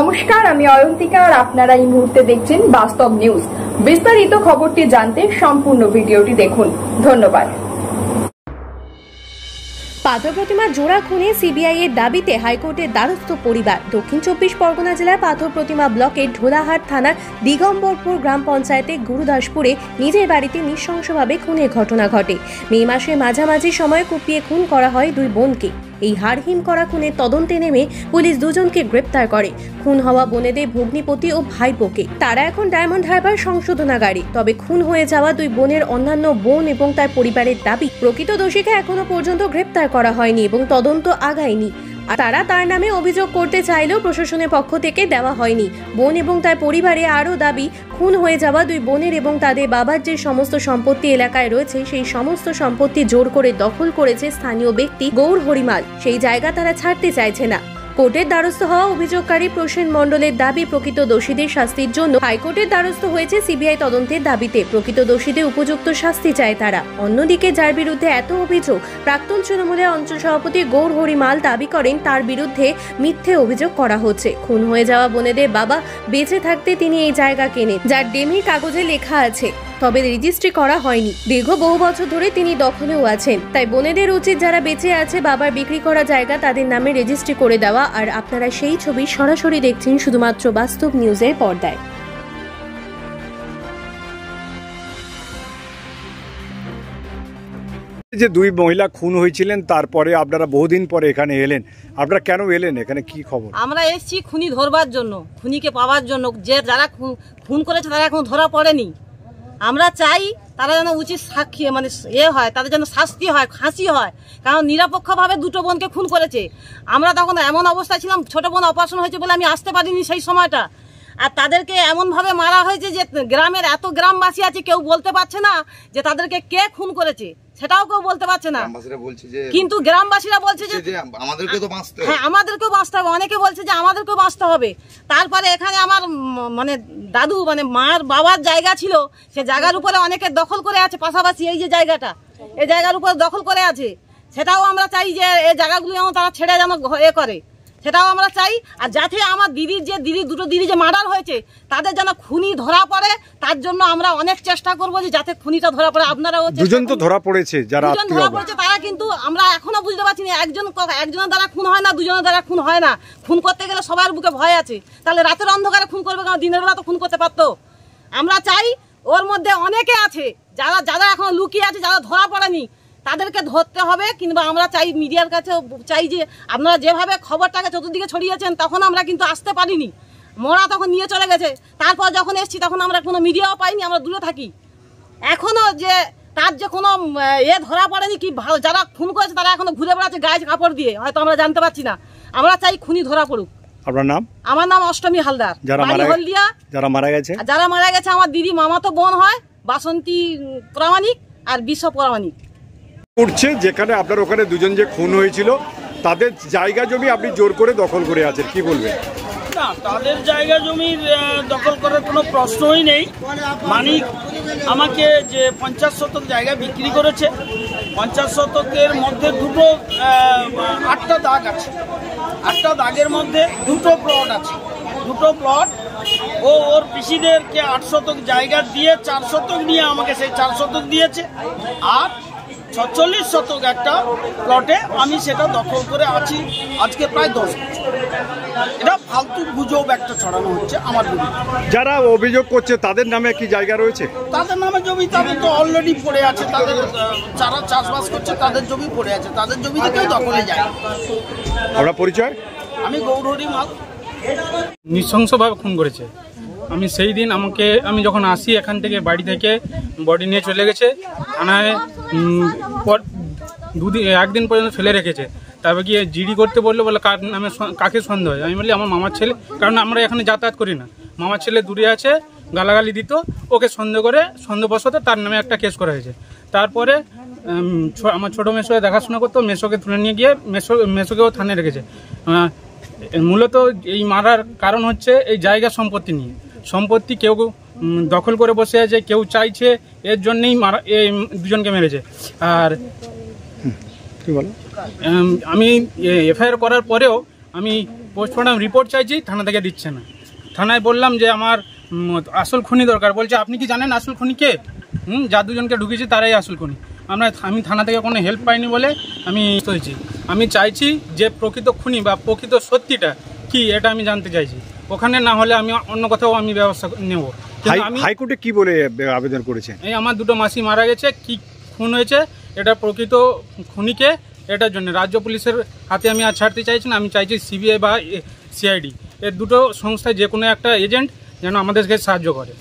নমস্কার, আমি অয়ন্তিকা আর আপনারা এই মুহূর্তে দেখছেন বাস্তব নিউজ। বিস্তারিত খবরটি জানতে সম্পূর্ণ ভিডিওটি দেখুন। ধন্যবাদ। পাথর প্রতিমা জোড়া খুনে সিবিআই এর দাবিতে হাইকোর্টের দ্বারস্থ পরিবার। দক্ষিণ 24 পরগনা জেলার পাথর প্রতিমা ব্লকের ঢোলাহাট থানার দিগম্বরপুর গ্রাম পঞ্চায়েতে গুরুদাসপুরে নিজের বাড়িতে নৃশংসভাবে খুনের ঘটনা ঘটে। মে মাসের মাঝামাঝি সময় কুপিয়ে খুন করা হয় দুই বোনকে। এই হাড়হিম করা খুনের তদন্তে নেমে পুলিশ দুজনকে গ্রেপ্তার করে। খুন হওয়া বোনেদের ভগ্নিপতি ও ভাইপোকে। তারা এখন ডায়মন্ড হারবার সংশোধনাগারে। তবে খুন হয়ে যাওয়া দুই বোনের অন্যান্য বোন এবং তার পরিবারের দাবি, প্রকৃত দোষীকে এখনো পর্যন্ত গ্রেপ্তার করা হয়নি এবং তদন্ত আগায়নি। তারা তার নামে অভিযোগ করতে চাইলেও প্রশাসনের পক্ষ থেকে দেওয়া হয়নি। বোন এবং তার পরিবারে আরও দাবি, খুন হয়ে যাওয়া দুই বোনের এবং তাদের বাবার যে সমস্ত সম্পত্তি এলাকায় রয়েছে সেই সমস্ত সম্পত্তি জোর করে দখল করেছে স্থানীয় ব্যক্তি গৌর হরিমাল। সেই জায়গা তারা ছাড়তে চাইছে না। কোর্টের দ্বারস্থ হওয়া অভিযোগকারী প্রসেন মণ্ডলের দাবি, প্রকৃত দোষীদের শাস্তির জন্য হাইকোর্টের দ্বারস্থ হয়েছে সিবিআই তদন্তের দাবিতে। প্রকৃত দোষীদের উপযুক্ত শাস্তি চায় তারা। অন্যদিকে যার বিরুদ্ধে এত অভিযোগ, প্রাক্তন তৃণমূলের অঞ্চল সভাপতি গৌর হরিমাল দাবি করেন তার বিরুদ্ধে মিথ্যে অভিযোগ করা হচ্ছে। খুন হয়ে যাওয়া বোনেদের বাবা বেঁচে থাকতে তিনি এই জায়গা কেনেন, যার ডেমির কাগজে লেখা আছে, তবে রেজিস্ট্রি করা হয়নি। দীর্ঘ বহু বছর ধরে তিনি দখলেও আছেন। তাই বোনেদের উচিত যারা বেঁচে আছে বাবার বিক্রি করা জায়গা তাদের নামে রেজিস্ট্রি করে দেওয়া। আর আপনারা সেই ছবি সরাসরি দেখছেন শুধুমাত্র বাস্তব নিউজের পর্দায়। যে দুই মহিলা খুন হয়েছিলেন, তারপরে আপনারা বহুদিন পরে এখানে এলেন, আপনারা কেন এলেন? এখানে কি খবর? আমরা এসেছি খুনি ধরবার জন্য, খুনিকে পাওয়ার জন্য। যে যারা খুন করেছে তারা এখন ধরা পড়েনি। আমরা চাই তারা যেন উচিত সাক্ষী মানে হয়, তাদের যেন শাস্তি হয়, ফাঁসি হয়। কারণ নিরপেক্ষভাবে দুটো বোনকে খুন করেছে। আমরা তখন এমন অবস্থায় ছিলাম, ছোট বোন অপারেশন হয়েছে বলে আমি আসতে পারিনি সেই সময়টা। আর তাদেরকে এমনভাবে মারা হয়েছে যে গ্রামের এত গ্রামবাসী আছে, কেউ বলতে পারছে না যে তাদেরকে কে খুন করেছে, সেটাও কেউ বলতে পারছে না। কিন্তু গ্রামবাসীরা বলছে যে আমাদেরকেও বাঁচতে হবে। হ্যাঁ, আমাদেরকেও বাঁচতে হবে। অনেকে বলছে যে আমাদেরকেও বাঁচতে হবে। তারপরে এখানে আমার মানে দাদু মানে মার বাবার জায়গা ছিল, সে জায়গার উপরে অনেকে দখল করে আছে। পাশাপাশি এই যে জায়গাটা, এই জায়গার উপরে দখল করে আছে, সেটাও আমরা চাই যে এই জায়গাগুলো যেন তারা ছেড়ে যেন করে, সেটাও আমরা চাই। আর যাতে আমার দুটো দিদি যে মার্ডার হয়েছে তাদের যেন খুনি ধরা পড়ে, তার জন্য আমরা অনেক চেষ্টা করবো যে যাতে খুনিটা ধরা পড়ে। আপনারাও দুজন তো ধরা পড়েছে, যারা ধরা পড়েছে তারা কিন্তু আমরা এখনো বুঝতে পারছি না একজনের দ্বারা খুন হয় না, দুজনের দ্বারা খুন হয় না। খুন করতে গেলে সবার বুকে ভয় আছে। তাহলে রাতের অন্ধকারে খুন করবে কেন? দিনের বেলা তো খুন করতে পারতো। আমরা চাই ওর মধ্যে অনেকে আছে যারা এখন লুকিয়ে আছে, যারা ধরা পড়েনি, তাদেরকে ধরতে হবে। কিংবা আমরা চাই মিডিয়ার কাছে চাই যে আপনারা যেভাবে খবরটাকে চতুর্দিকে ছড়িয়েছেন, তখন আমরা কিন্তু আসতে পারিনি। মোরা তখন নিয়ে চলে গেছে। তারপর যখন এসছি তখন আমরা কোনো মিডিয়াও পাইনি, আমরা দূরে থাকি। এখনো যে তার যে কোনো ধরা পড়েনি কি, যারা খুন করেছে তারা এখনো ঘুরে বেড়াচ্ছে গায়ে কাপড় দিয়ে, হয়তো আমরা জানতে পারছি না। আমরা চাই খুনি ধরা পড়ুক। আপনার নাম? আমার নাম অষ্টমী হালদার। যারা মারা গেছে আমার দিদি মামাতো বোন হয়, বাসন্তী প্রামাণিক আর বিশ্ব প্রামাণিক। করছে যেখানে আপনার ওখানে দুজন যে খুন হয়েছিল, তাদের জায়গা জমি আপনি জোর করে দখল করে আছেন, কি বলবেন? না, তাদের জায়গা জমি দখল করার কোনো প্রশ্নই নেই। মানিক আমাকে যে 50 শতক জায়গা বিক্রি করেছে, 50 শতকের মধ্যে 8টা দাগ আছে। 8টা দাগের মধ্যে 2টো প্লট আছে। 2টো প্লট ওর পিসিদেরকে 8 শতক জায়গা দিয়ে 4 শতক নিয়ে আমাকে সেই 4 শতক দিয়েছে। আর 46 শতক একটা প্লটে আমি সেটা দখল করে আছি আজকে প্রায় 10 বছর। এটা ফালতু গুজব একটা ছড়ানো হচ্ছে আমার বিরুদ্ধে। যারা অভিযোগ করছে তাদের নামে কি জায়গা রয়েছে? তাদের নামে জমি তাদের তো অলরেডি পড়ে আছে। তাদের যারা চাষবাস করছে তাদের জমি পড়ে আছে, তাদের জমি থেকেও দখলে যায়। আপনার পরিচয়? আমি গৌর হরিমাল। নৃশংসভাবে খুন করেছে। আমি সেই দিন আমি যখন আসি এখান থেকে, বাড়ি থেকে বডি নিয়ে চলে গেছে থানায়। একদিন পর্যন্ত ফেলে রেখেছে। তারপর গিয়ে জিডি করতে বললো, বলে কার নামে কাকে সন্দেহ হয়? আমি বলি আমার মামার ছেলে, কারণ আমরা এখানে যাতায়াত করি না। মামার ছেলে দূরে আছে, গালাগালি দিত, ওকে সন্দেহবশত তার নামে একটা কেস করা হয়েছে। তারপরে আমার ছোটো মেসোকে দেখাশোনা করতো, মেসোকে তুলে নিয়ে গিয়ে মেসোকেও থানায় রেখেছে। মূলত এই মারার কারণ হচ্ছে এই জায়গা সম্পত্তি নিয়ে। সম্পত্তি কেউ দখল করে বসে আছে, কেউ চাইছে, এর জন্যেই এই দুজনকে মেরেছে। আর আমি এফআইআর করার পরেও আমি পোস্টমর্টম রিপোর্ট চাইছি, থানা থেকে দিচ্ছে না। থানায় বললাম যে আমার আসল খুনি দরকার, বলছে আপনি কি জানেন আসল খুনি কে? যা দুজনকে ঢুকিয়েছি তারাই আসল খুনি। আমি থানা থেকে কোনো হেল্প পাইনি বলে আমি হয়েছি। আমি চাইছি যে প্রকৃত খুনি বা প্রকৃত সত্যিটা কি এটা আমি জানতে চাইছি। ওখানে না হলে আমি অন্য কোথাও আমি ব্যবস্থা নেব। হাইকোর্টে কি বলে আবেদন করেছেন? এই আমার দুটো মাসি মারা গেছে, কি খুন হয়েছে এটা প্রকৃত খুনিকে, এটার জন্য রাজ্য পুলিশের হাতে আমি আর ছাড়তে চাইছি না। আমি চাইছি সিবিআই বা সিআইডি এর দুটো সংস্থায় যে কোনো একটা এজেন্ট যেন আমাদেরকে সাহায্য করে।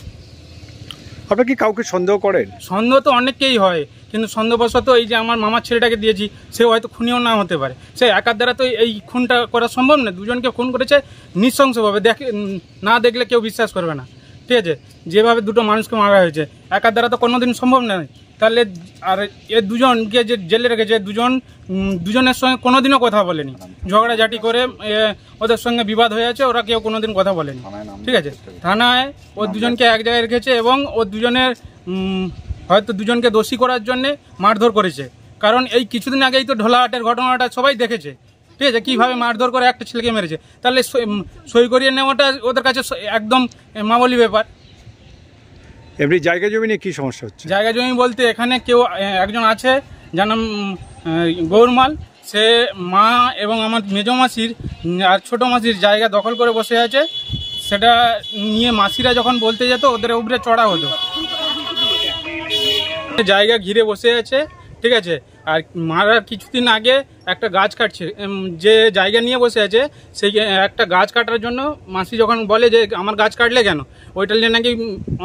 আপনি কি কাউকে সন্দেহ করেন? সন্দেহ তো অনেককেই হয়, কিন্তু সন্দেহবশত এই যে আমার মামার ছেলেটাকে দিয়েছি সে হয়তো খুনিও না হতে পারে। সে একার দ্বারা তো এই খুনটা করা সম্ভব না। দুজনকে খুন করেছে নৃশংসভাবে, না দেখলে কেউ বিশ্বাস করবে না। ঠিক আছে, যেভাবে দুটো মানুষকে মারা হয়েছে একার দ্বারা তো কোনোদিন সম্ভব নয়। তাহলে আর এ দুজনকে যে জেলে রেখেছে দুজনের সঙ্গে কোনোদিনও কথা বলেনি, ঝগড়াঝাটি করে ওদের সঙ্গে বিবাদ হয়ে আছে, ওরা কেউ কোনোদিন কথা বলেনি। ঠিক আছে, থানায় ও দুজনকে এক জায়গায় রেখেছে এবং ও দুজনের হয়তো দুজনকে দোষী করার জন্য মারধর করেছে। কারণ এই কিছুদিন আগেই তো ঢোলাহাটের ঘটনাটা সবাই দেখেছে। ঠিক আছে, কীভাবে মারধর করে একটা ছেলেকে মেরেছে। তাহলে সই করিয়ে নেওয়াটা ওদের কাছে একদম মামুলি ব্যাপার। এমনি জায়গা জমি নিয়ে কী সমস্যা হচ্ছে? জায়গা জমি বলতে এখানে কেউ একজন আছে যার নাম গৌরমাল, সে মা এবং আমার মেজো মাসির আর ছোটো মাসির জায়গা দখল করে বসে আছে। সেটা নিয়ে মাসিরা যখন বলতে যেত ওদের উপরে চড়া হতো। জায়গা ঘিরে বসে আছে। ঠিক আছে, আর মারার কিছুদিন আগে একটা গাছ কাটছে, যে জায়গা নিয়ে বসে আছে সেই একটা গাছ কাটার জন্য মাসি যখন বলে যে আমার গাছ কাটলে কেন, ওইটা নিয়ে নাকি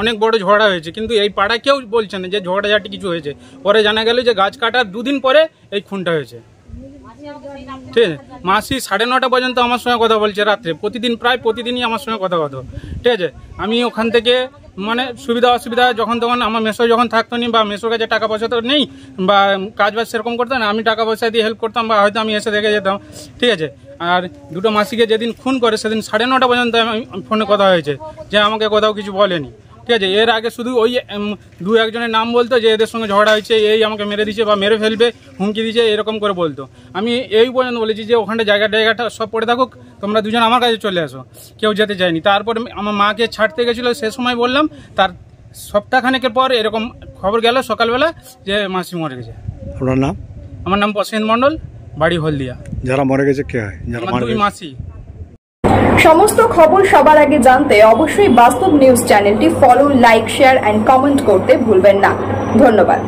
অনেক বড় ঝগড়া হয়েছে। কিন্তু এই পাড়া কেউ বলছে না যে ঝগড়াঝাটি কিছু হয়েছে। পরে জানা গেল যে গাছ কাটার দুদিন পরে এই খুনটা হয়েছে। ঠিক আছে, মাসি 9:30 পর্যন্ত আমার সঙ্গে কথা বলছে রাত্রে, প্রায় প্রতিদিনই আমার সঙ্গে কথা বলতো। ঠিক আছে, আমি ওখান থেকে মানে সুবিধা অসুবিধা যখন তখন আমার মেসো যখন থাকতো নি বা মেসোর কাছে টাকা পয়সা তো নেই বা কাজ বাজ সেরকম করতো না, আমি টাকা পয়সা দিয়ে হেল্প করতাম বা হয়তো আমি এসে দেখে যেতাম। ঠিক আছে, আর দুটো মাসিকে যেদিন খুন করে সেদিন 9:30 পর্যন্ত আমি ফোনে কথা হয়েছে, যে আমাকে কোথাও কিছু বলেনি। ঠিক আছে, এর আগে শুধু ওই 2-1 নাম বলতো যে এদের সঙ্গে ঝগড়া হয়েছে, এই আমাকে মেরে দিচ্ছে বা মেরে ফেলবে, হুমকি দিচ্ছে, এরকম করে বলতো। আমি এই পর্যন্ত বলেছি যে ওখানে জায়গাটা সব পড়ে থাকুক, তোমরা দুজন আমার কাছে চলে আসো। কেউ যেতে চায়নি। তারপরে আমার মাকে ছাড়তে গেছিলো, সে সময় বললাম, তার সপ্তাহখানেকের পর এরকম খবর গেল সকালবেলা যে মাসি মরে গেছে। আপনার নাম? আমার নাম প্রসেন মণ্ডল, বাড়ি হলদিয়া। যারা মরে গেছে কে হয়? দুই মাসি। সমস্ত খবর সবার আগে জানতে অবশ্যই বাস্তব নিউজ চ্যানেলটি follow, like, share and comment করতে ভুলবেন না। ধন্যবাদ।